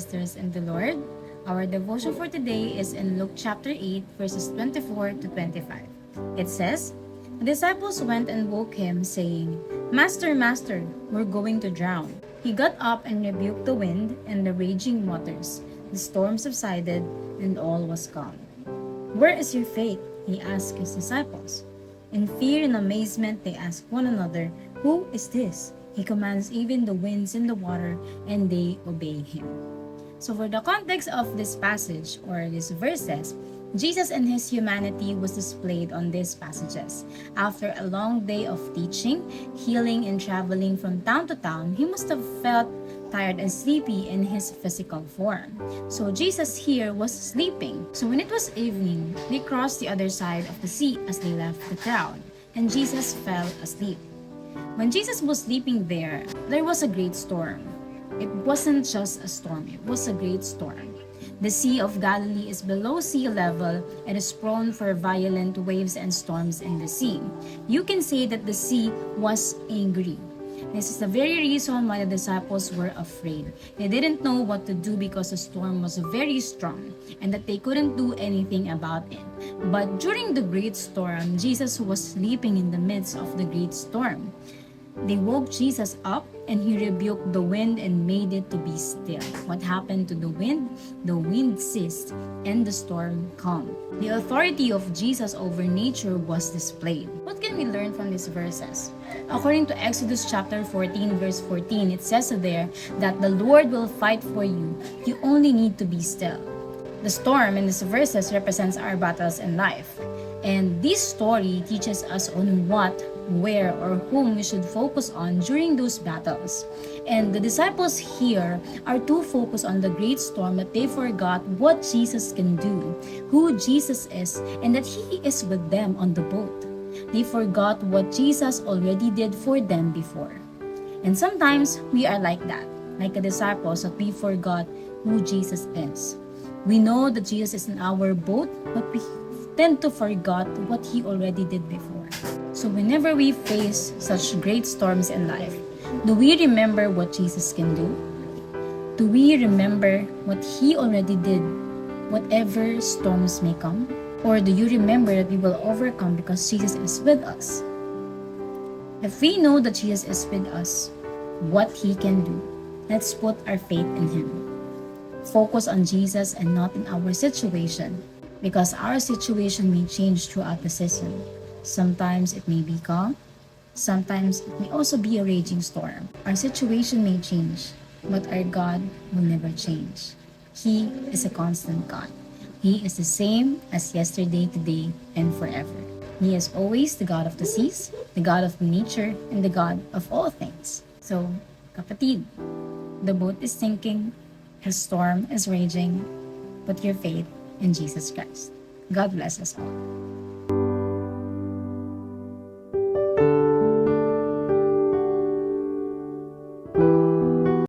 sisters in the Lord. Our devotion for today is in Luke chapter 8, verses 24 to 25. It says, "The disciples went and woke him, saying, 'Master, Master, we're going to drown.' He got up and rebuked the wind and the raging waters. The storm subsided, and all was calm. 'Where is your faith?' he asked his disciples. In fear and amazement, they asked one another, 'Who is this? He commands even the winds and the water, and they obey him.'" So for the context of this passage or these verses, Jesus and his humanity was displayed on these passages. After a long day of teaching, healing, and traveling from town to town, he must have felt tired and sleepy in his physical form. So Jesus here was sleeping. So when it was evening, they crossed the other side of the sea as they left the crowd, and Jesus fell asleep. When Jesus was sleeping there was a great storm. It wasn't just a storm, it was a great storm. The Sea of Galilee is below sea level and is prone for violent waves and storms in the sea. You can say that the sea was angry. This is the very reason why the disciples were afraid. They didn't know what to do because the storm was very strong and that they couldn't do anything about it. But during the great storm, Jesus was sleeping in the midst of the great storm. They woke Jesus up and he rebuked the wind and made it to be still. What happened to the wind? The wind ceased and the storm calmed. The authority of Jesus over nature was displayed. What can we learn from these verses? According to Exodus chapter 14, verse 14, it says there that the Lord will fight for you. You only need to be still. The storm in these verses represents our battles in life. And this story teaches us on what, where, or whom we should focus on during those battles. And the disciples here are too focused on the great storm that they forgot what Jesus can do, who Jesus is, and that He is with them on the boat. They forgot what Jesus already did for them before. And sometimes we are like that, like the disciples, that we forgot who Jesus is. We know that Jesus is in our boat, but we tend to forget what He already did before. So whenever we face such great storms in life, do we remember what Jesus can do? Do we remember what He already did, whatever storms may come? Or do you remember that we will overcome because Jesus is with us? If we know that Jesus is with us, what He can do, let's put our faith in Him. Focus on Jesus and not in our situation, because our situation may change throughout the season. Sometimes it may be calm, sometimes it may also be a raging storm. Our situation may change, but our God will never change. He is a constant God. He is the same as yesterday, today, and forever. He is always the God of the seas, the God of nature, and the God of all things. So, kapatid, the boat is sinking, the storm is raging. Put your faith in Jesus Christ. God bless us all.